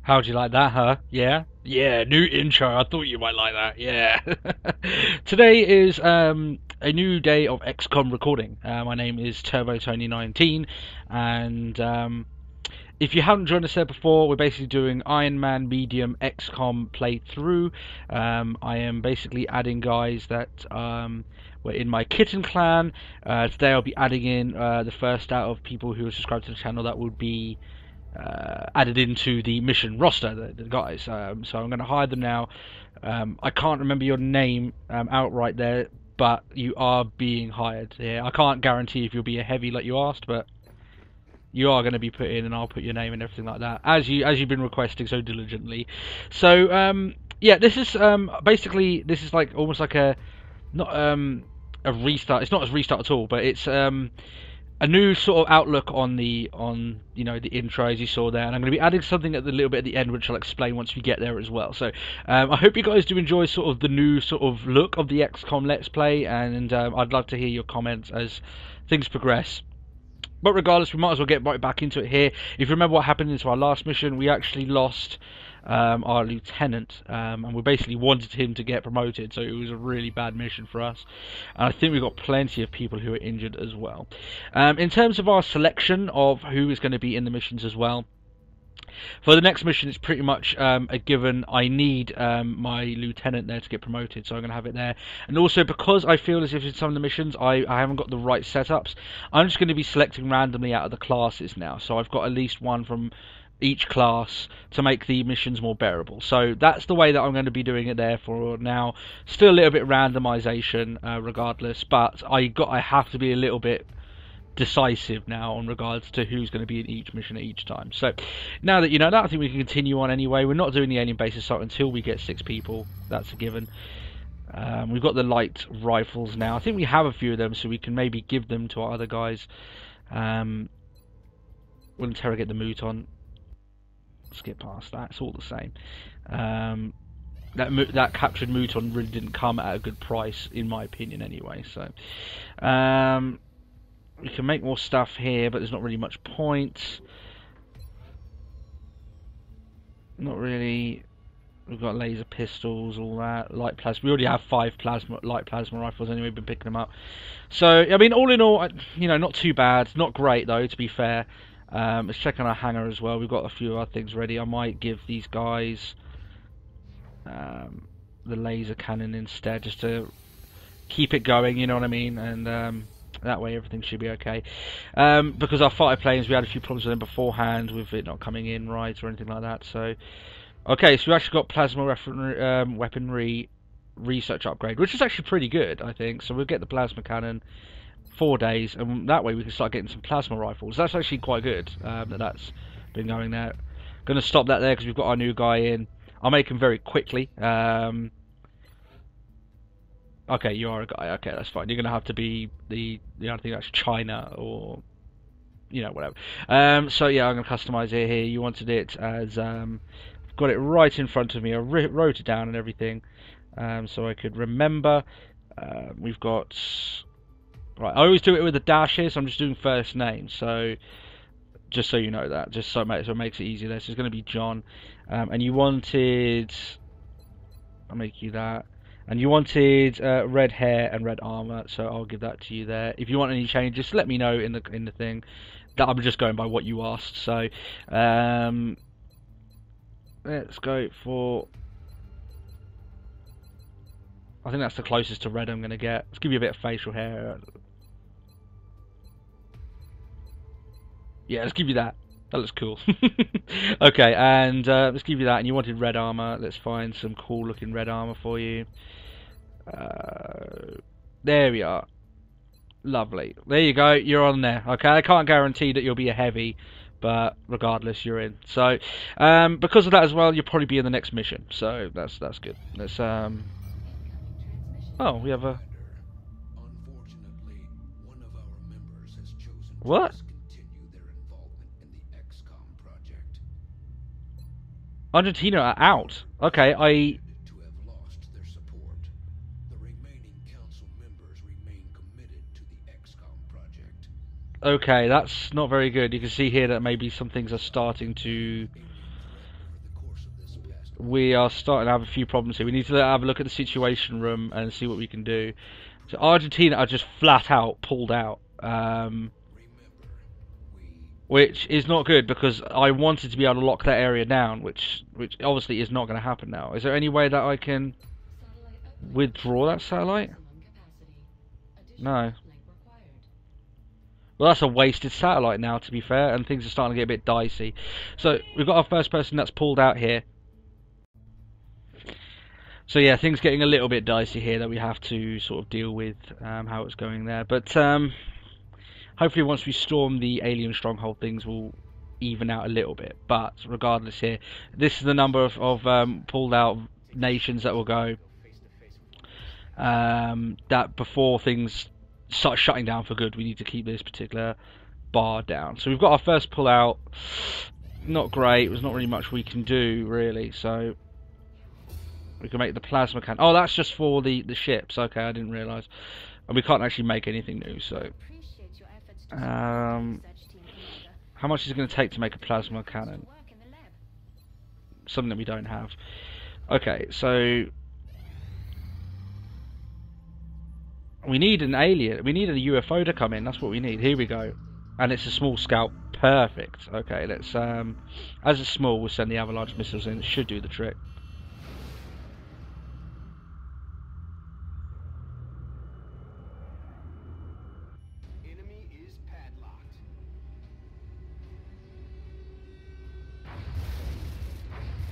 How'd you like that, huh? Yeah? Yeah, new intro. I thought you might like that. Yeah. Today is a new day of Xcom recording. My name is TurboTony19, and if you haven't joined us there before, we're basically doing Iron Man Medium XCOM playthrough. I am basically adding guys that were in my kitten clan. Today I'll be adding in the first out of people who are subscribed to the channel that would be added into the mission roster, the guys. So I'm going to hire them now. I can't remember your name outright there, but you are being hired. Yeah, I can't guarantee if you'll be a heavy like you asked, but you are going to be put in, and I'll put your name and everything like that as you've been requesting so diligently. So yeah, this is basically this is like almost like a not a restart. It's not a restart at all, but it's a new sort of outlook on the the intro as you saw there, and I'm going to be adding something at the little bit at the end which I'll explain once we get there as well. So I hope you guys do enjoy sort of the new sort of look of the XCOM Let's Play, and I'd love to hear your comments as things progress. But regardless, we might as well get right back into it here. If you remember what happened into our last mission, we actually lost our lieutenant, and we basically wanted him to get promoted, so it was a really bad mission for us. And I think we've got plenty of people who are injured as well. In terms of our selection of who is going to be in the missions as well, for the next mission, it's pretty much a given. I need my lieutenant there to get promoted, so I'm going to have it there. And also, because I feel as if in some of the missions I haven't got the right setups, I'm just going to be selecting randomly out of the classes now. So I've got at least one from each class to make the missions more bearable. So that's the way that I'm going to be doing it there for now. Still a little bit of randomization regardless, but I have to be a little bit decisive now on regards to who's going to be in each mission at each time. So now that you know that, I think we can continue on anyway. We're not doing the alien base assault until we get 6 people. That's a given. We've got the light rifles now. I think we have a few of them, so we can maybe give them to our other guys. We'll interrogate the Mouton. Skip past that. It's all the same. That captured Mouton really didn't come at a good price, in my opinion, anyway. So we can make more stuff here, but there's not really much point. Not really. We've got laser pistols, all that. Light plasma. We already have 5 light plasma rifles anyway. We've been picking them up. So I mean, all in all, not too bad. Not great though, to be fair. Let's check on our hangar as well. We've got a few other things ready. I might give these guys the laser cannon instead, just to keep it going. You know what I mean? And that way everything should be okay. Because our fighter planes, we had a few problems with them beforehand, with it not coming in right or anything like that. So, okay, so we actually got plasma weaponry research upgrade, which is actually pretty good, I think. So we'll get the plasma cannon 4 days, and that way we can start getting some plasma rifles. That's actually quite good that's been going there. Going to stop that there because we've got our new guy in. I'll make him very quickly. Okay, you are a guy. Okay, that's fine. You're gonna have to be I think that's China or whatever. So yeah, I'm gonna customize it here. You wanted it as got it right in front of me. I wrote it down and everything, so I could remember. We've got right. I always do it with a dash here, so I'm just doing first name. So just so you know that, just so it makes it easier there. So it's gonna be John, and you wanted. I'll make you that. And you wanted red hair and red armor, so I'll give that to you there. If you want any changes, let me know in the thing. That I'm just going by what you asked. So let's go for. I think that's the closest to red I'm gonna get. Let's give you a bit of facial hair. Yeah, let's give you that. That looks cool. Okay, and let's give you that. And you wanted red armor. Let's find some cool looking red armor for you. There we are. Lovely. There you go. You're on there. Okay, I can't guarantee that you'll be a heavy, but regardless, you're in. So, because of that as well, you'll probably be in the next mission. So that's good. Let's Oh, we have a. What? Argentina are out. Okay, Okay, that's not very good. You can see here that maybe some things are starting to we are starting to have a few problems here. We need to have a look at the situation room and see what we can do. So Argentina are just flat out pulled out, which is not good because I wanted to be able to lock that area down, which obviously is not going to happen now. Is there any way that I can withdraw that satellite? No. Well, that's a wasted satellite now, to be fair, and things are starting to get a bit dicey. So we've got our first person that's pulled out here. So yeah, things getting a little bit dicey here that we have to sort of deal with how it's going there. But hopefully once we storm the alien stronghold, things will even out a little bit. But regardless here, this is the number of pulled out nations that will go. That before things start shutting down for good, we need to keep this particular bar down. So we've got our first pull out. Not great. There's not really much we can do, really. So we can make the plasma cannon. Oh, that's just for the ships. Okay, I didn't realise. And we can't actually make anything new, so... how much is it going to take to make a plasma cannon? Something that we don't have. Okay, so... we need an alien. We need a UFO to come in. That's what we need. Here we go. And it's a small scout. Perfect. Okay, let's... as it's small, we'll send the avalanche missiles in. It should do the trick.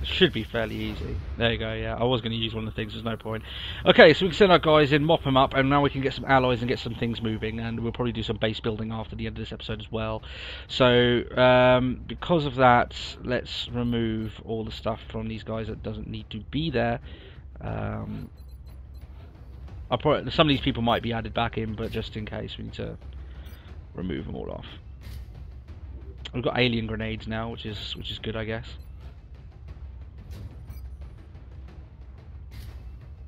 Should be fairly easy. There you go, yeah. I was going to use one of the things, there's no point. Okay, so we can send our guys in, mop them up, and now we can get some alloys and get some things moving, and we'll probably do some base building after the end of this episode as well. So, because of that, let's remove all the stuff from these guys that doesn't need to be there. Some of these people might be added back in, but just in case, we need to remove them all off. We've got alien grenades now, which is good, I guess.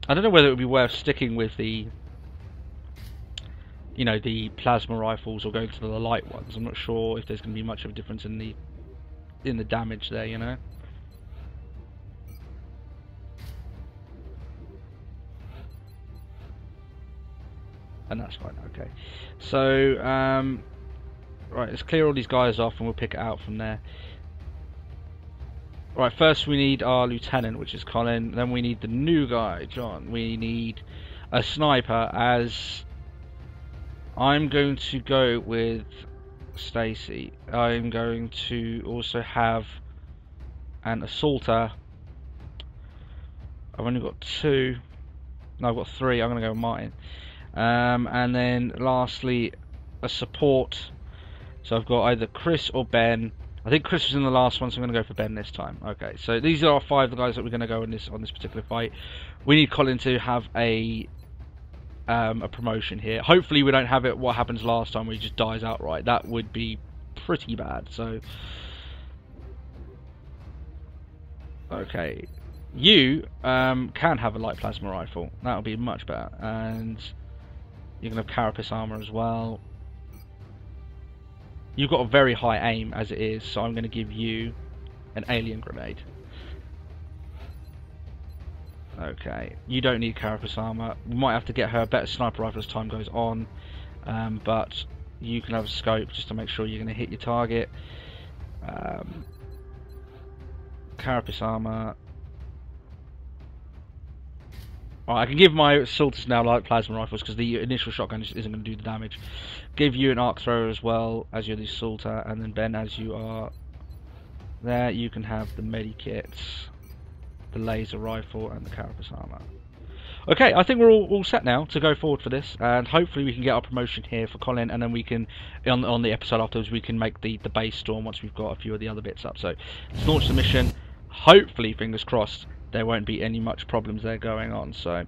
I don't know whether it would be worth sticking with the, you know, the plasma rifles or going to the light ones. I'm not sure if there's going to be much of a difference in the damage there, you know. And that's fine. Okay. So right, let's clear all these guys off, and we'll pick it out from there. Right, first we need our lieutenant, which is Colin. Then we need the new guy, John. We need a sniper, as I'm going to go with Stacy. I'm going to also have an assaulter. I've only got 2. No, I've got 3. I'm going to go with Martin. And then lastly, a support. So I've got either Chris or Ben. I think Chris was in the last one, so I'm going to go for Ben this time. Okay, so these are our 5 guys that we're going to go on this particular fight. We need Colin to have a promotion here. Hopefully we don't have it what happens last time where he just dies outright. That would be pretty bad. So, okay, you can have a light plasma rifle. That would be much better, and you can have carapace armor as well. You've got a very high aim as it is, so I'm going to give you an alien grenade. Okay, you don't need carapace armor. We might have to get her a better sniper rifle as time goes on, but you can have a scope just to make sure you're going to hit your target. Carapace armor. Right, I can give my assaulters now light plasma rifles because the initial shotgun isn't going to do the damage. Give you an arc thrower as well as you're the assaulter, and then Ben, as you are there, you can have the medikits, the laser rifle, and the carapace armor. Okay, I think we're all set now to go forward for this, and hopefully we can get our promotion here for Colin, and then we can, on the episode afterwards, we can make the base storm once we've got a few of the other bits up. So let's launch the mission. Hopefully, fingers crossed, there won't be any much problems there going on. So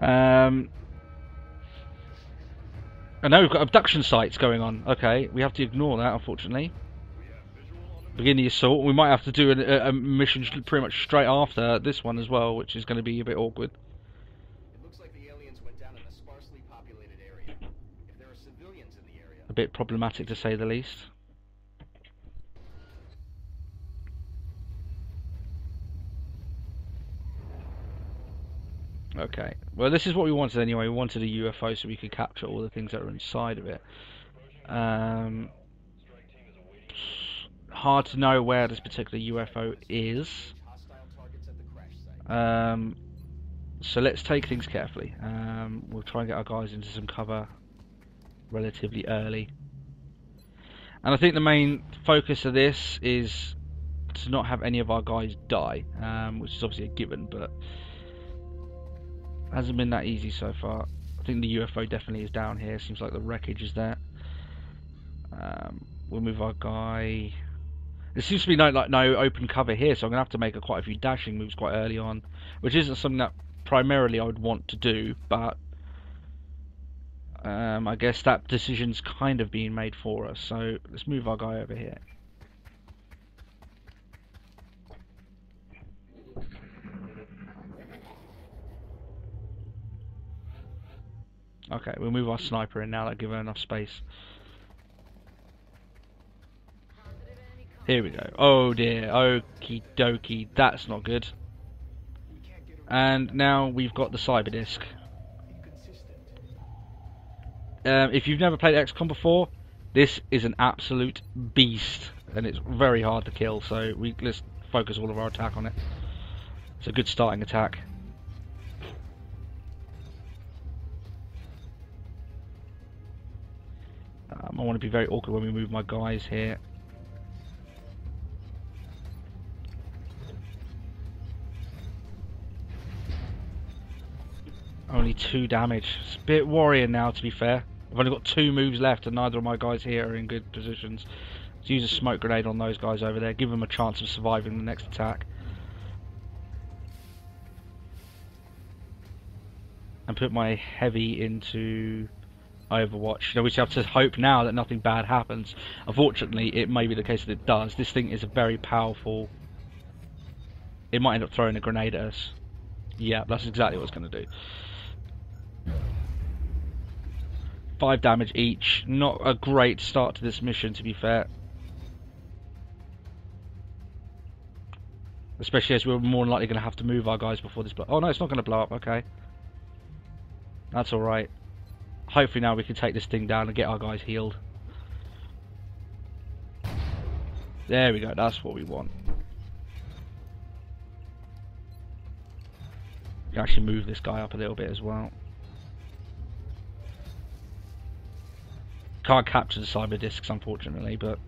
I know we've got abduction sites going on. Okay, we have to ignore that, unfortunately. Begin the assault. We might have to do a mission pretty much straight after this one as well, which is going to be a bit awkward. It looks like the aliens went down in a sparsely populated area. If there are civilians in the area, A bit problematic to say the least. Okay. Well, this is what we wanted anyway. We wanted a UFO so we could capture all the things that are inside of it. Hard to know where this particular UFO is. So let's take things carefully. We'll try and get our guys into some cover relatively early. And I think the main focus of this is to not have any of our guys die, which is obviously a given, but hasn't been that easy so far. I think the UFO definitely is down here. Seems like the wreckage is there. We'll move our guy. There seems to be no open cover here, so I'm gonna have to make quite a few dashing moves quite early on, which isn't something that primarily I would want to do, but I guess that decision's kind of being made for us. So let's move our guy over here. Okay, we'll move our sniper in now. That'll give her enough space. Here we go. Oh dear. Okie dokie. That's not good. And now we've got the cyber disc. If you've never played XCOM before, this is an absolute beast, and it's very hard to kill. So let's focus all of our attack on it. It's a good starting attack. I want to be very awkward when we move my guys here. Only 2 damage. It's a bit worrying now, to be fair. I've only got 2 moves left and neither of my guys here are in good positions. Let's use a smoke grenade on those guys over there. Give them a chance of surviving the next attack. And put my heavy into Overwatch. Now we just have to hope now that nothing bad happens. Unfortunately, it may be the case that it does. This thing is a very powerful... It might end up throwing a grenade at us. Yeah, that's exactly what it's going to do. 5 damage each. Not a great start to this mission, to be fair. Especially as we're more than likely going to have to move our guys before this blow. Oh no, it's not going to blow up. Okay. That's alright. Hopefully now we can take this thing down and get our guys healed. There we go. That's what we want. You can actually move this guy up a little bit as well. Can't capture the cyber discs, unfortunately, but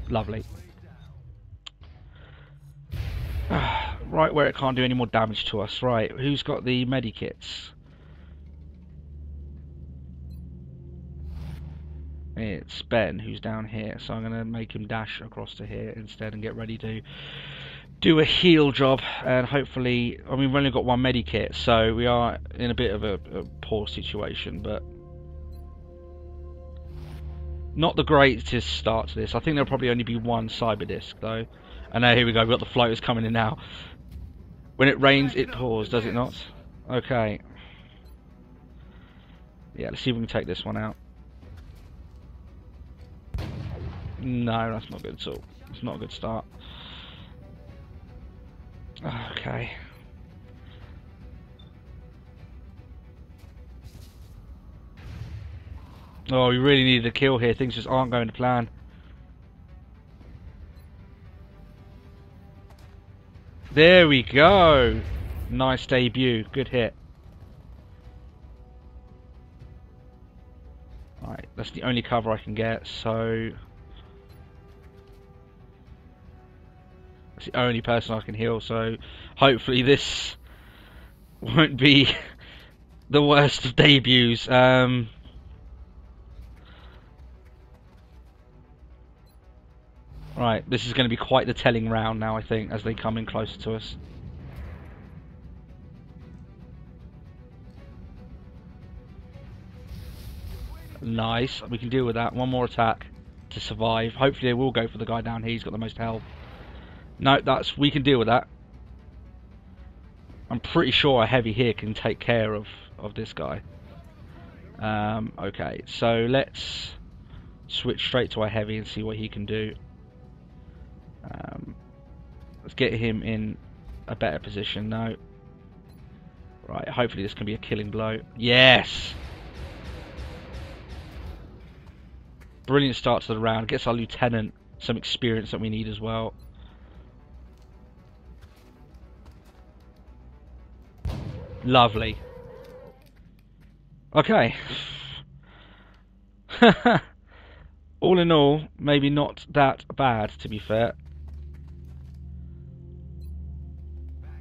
lovely. Right where it can't do any more damage to us. Right, who's got the medikits? It's Ben, who's down here, so I'm going to make him dash across to here instead and get ready to do a heal job. And hopefully, I mean, we've only got 1 medikit, so we are in a bit of a poor situation, but not the greatest start to this. I think there'll probably only be 1 cyber disc though. And now here we go, we've got the floaters coming in now. When it rains, it pours, does it not? Okay. Yeah, let's see if we can take this one out. No, that's not good at all. It's not a good start. Okay. Oh, we really needed a kill here. Things just aren't going to plan. There we go. Nice debut. Good hit. Right, that's the only cover I can get, so that's the only person I can heal, so hopefully this won't be the worst of debuts. Right, this is going to be quite the telling round now, I think, as they come in closer to us. Nice, we can deal with that. 1 more attack to survive. Hopefully they will go for the guy down here, he's got the most health. No, we can deal with that. I'm pretty sure a heavy here can take care of this guy. Okay, so let's switch straight to our heavy and see what he can do. Let's get him in a better position. No. Right, hopefully this can be a killing blow. Yes! Brilliant start to the round. Gets our lieutenant some experience that we need as well. Lovely. Okay. All in all, maybe not that bad, to be fair.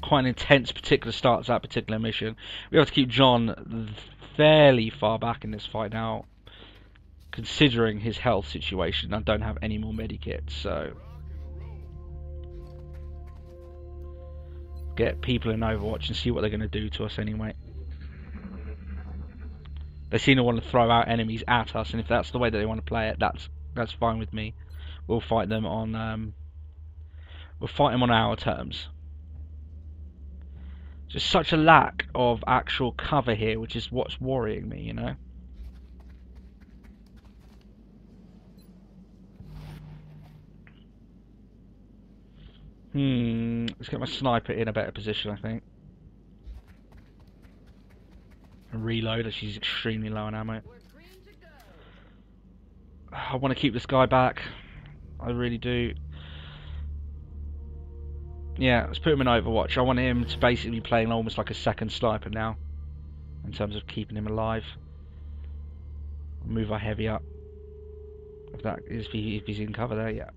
Quite an intense particular start to that particular mission. We have to keep John fairly far back in this fight now, considering his health situation. I don't have any more medikits, so get people in Overwatch and see what they're going to do to us anyway. They seem to want to throw out enemies at us, and if that's the way that they want to play it, that's fine with me. We'll fight them on our terms. Just such a lack of actual cover here, which is what's worrying me, you know. Let's get my sniper in a better position, I think. And reload, as she's extremely low on ammo. I want to keep this guy back. I really do. Yeah, let's put him in Overwatch. I want him to basically be playing almost like a second sniper now, in terms of keeping him alive. Move our heavy up. If he's in cover there, yeah.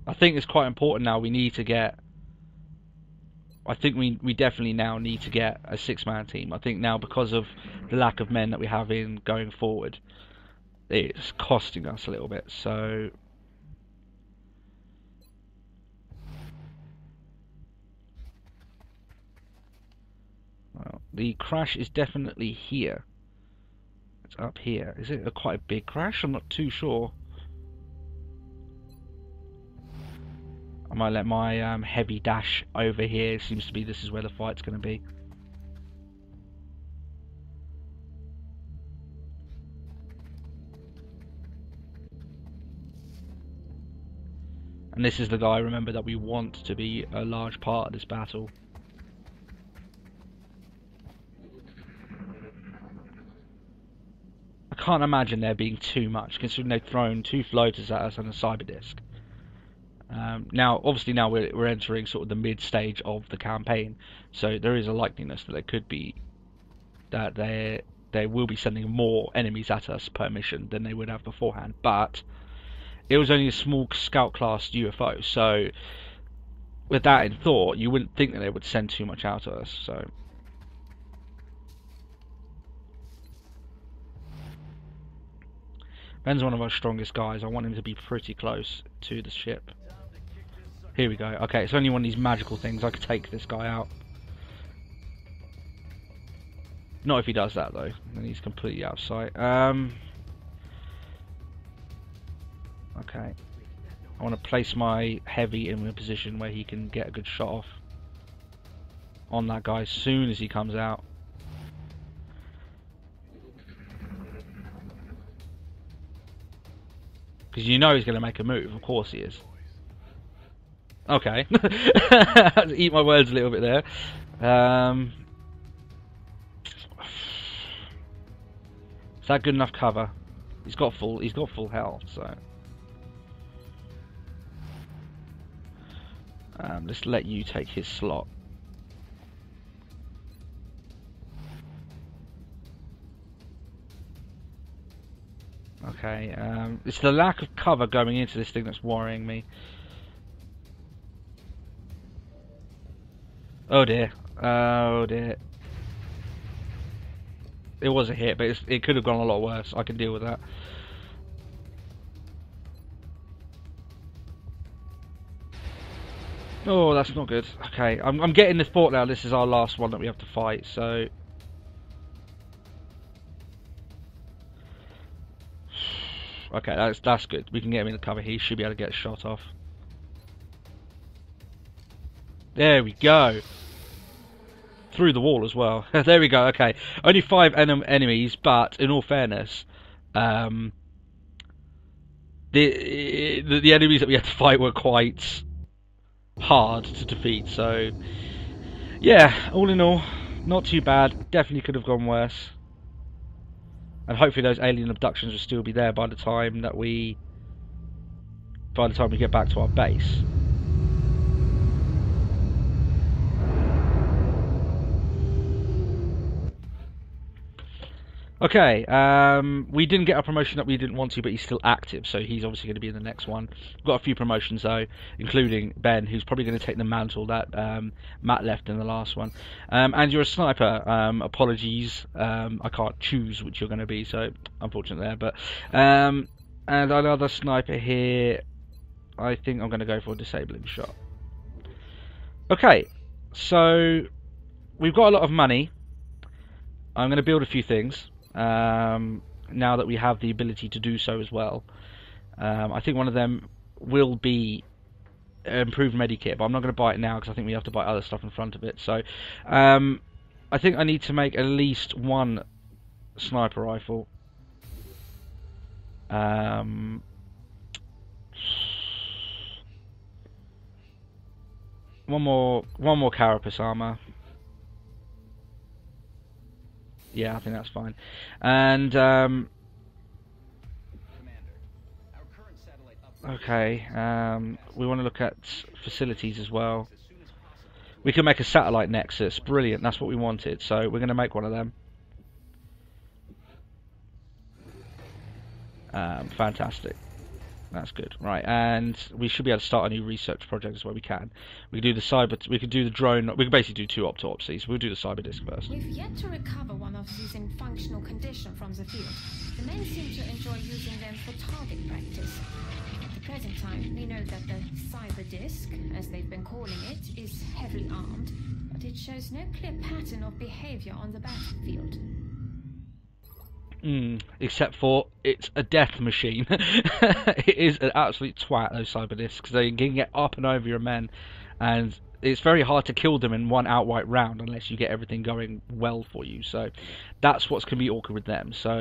I think it's quite important now. We need to get. I think we definitely now need to get a 6-man team. I think now, because of the lack of men that we have in going forward, it's costing us a little bit. So well, the crash is definitely here. It's up here. Is it quite a big crash? I'm not too sure. I might let my heavy dash over here. Seems to be this is where the fight's going to be. And this is the guy, remember, that we want to be a large part of this battle. I can't imagine there being too much, considering they've thrown 2 floaters at us and a cyber disc. Now, obviously, now we're entering sort of the mid stage of the campaign, so there is a likeliness that there could be that they will be sending more enemies at us per mission than they would have beforehand. But it was only a small scout class UFO, so with that in thought, you wouldn't think that they would send too much out to us. So Ben's one of our strongest guys. I want him to be pretty close to the ship. Here we go. Okay, it's only one of these magical things. I could take this guy out. Not if he does that though, then he's completely out of sight. Okay. I want to place my heavy in a position where he can get a good shot off on that guy as soon as he comes out. Because you know he's going to make a move, of course he is. Okay. Eat my words a little bit there. Is that good enough cover? He's got full health, so let's let you take his slot. Okay, it's the lack of cover going into this thing that's worrying me. Oh dear. Oh dear. It was a hit, but it could have gone a lot worse. I can deal with that. Oh, that's not good. Okay, I'm getting the thought now this is our last one that we have to fight, so okay, that's good. We can get him in the cover. He should be able to get shot off. There we go. Through the wall as well. There we go. Okay, only 5 enemies, but in all fairness, the enemies that we had to fight were quite hard to defeat. So yeah, all in all, not too bad. Definitely could have gone worse. And hopefully those alien abductions will still be there by the time we get back to our base. Okay, we didn't get a promotion that we didn't want to, but he's still active, so he's obviously going to be in the next one. We've got a few promotions though, including Ben, who's probably going to take the mantle that Matt left in the last one. And you're a sniper. Apologies, I can't choose which you're going to be, so unfortunate there. But and another sniper here. I think I'm going to go for a disabling shot. Okay, so we've got a lot of money. I'm going to build a few things. Now that we have the ability to do so as well. I think one of them will be improved medikit, but I'm not going to buy it now because I think we have to buy other stuff in front of it. So I think I need to make at least one sniper rifle. One more carapace armor. Yeah, I think that's fine. And okay, we want to look at facilities as well. We can make a satellite nexus. Brilliant, that's what we wanted. So we're going to make one of them. Fantastic. That's good. Right, and we should be able to start a new research project as well. We can. We can do the cyber. We can do the drone. We can basically do 2 autopsies. We'll do the cyber disc first. We've yet to recover one of these in functional condition from the field. The men seem to enjoy using them for target practice. At the present time, we know that the cyber disc, as they've been calling it, is heavily armed, but it shows no clear pattern of behavior on the battlefield. Except for it's a death machine. It is an absolute twat, those cyber discs. They can get up and over your men, and it's very hard to kill them in one outright round unless you get everything going well for you. So that's what's going to be awkward with them. So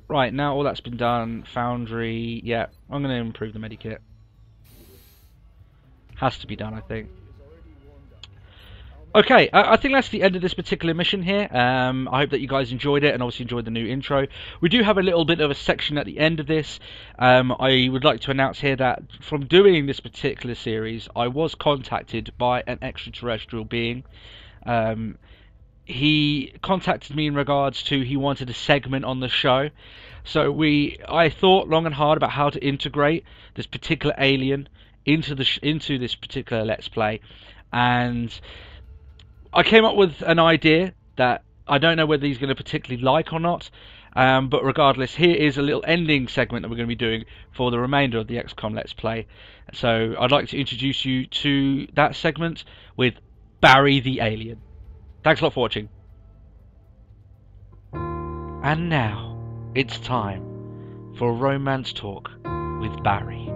right, now all that's been done, foundry, yeah, I'm going to improve the medikit. Has to be done, I think. Okay, I think that's the end of this particular mission here. I hope that you guys enjoyed it and obviously enjoyed the new intro. We do have a little bit of a section at the end of this. I would like to announce here that from doing this particular series, I was contacted by an extraterrestrial being. He contacted me in regards to he wanted a segment on the show. So I thought long and hard about how to integrate this particular alien into this particular Let's Play, and I came up with an idea that I don't know whether he's going to particularly like or not, but regardless, here is a little ending segment that we're going to be doing for the remainder of the XCOM Let's Play. So I'd like to introduce you to that segment with Barry the Alien. Thanks a lot for watching. And now, it's time for Romance Talk with Barry.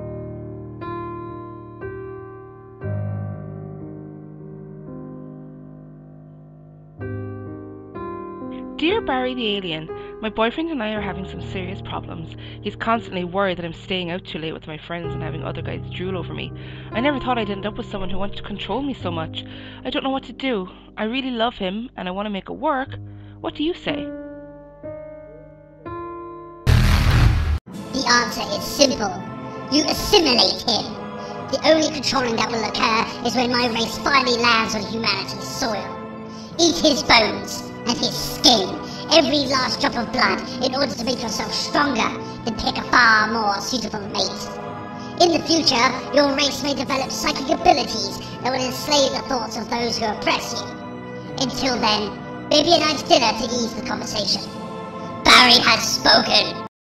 Dear Barry the Alien, my boyfriend and I are having some serious problems. He's constantly worried that I'm staying out too late with my friends and having other guys drool over me. I never thought I'd end up with someone who wants to control me so much. I don't know what to do. I really love him and I want to make it work. What do you say? The answer is simple. You assimilate him. The only controlling that will occur is when my race finally lands on humanity's soil. Eat his bones and his skin, every last drop of blood, in order to make yourself stronger, then pick a far more suitable mate. In the future, your race may develop psychic abilities that will enslave the thoughts of those who oppress you. Until then, maybe a nice dinner to ease the conversation. Barry has spoken.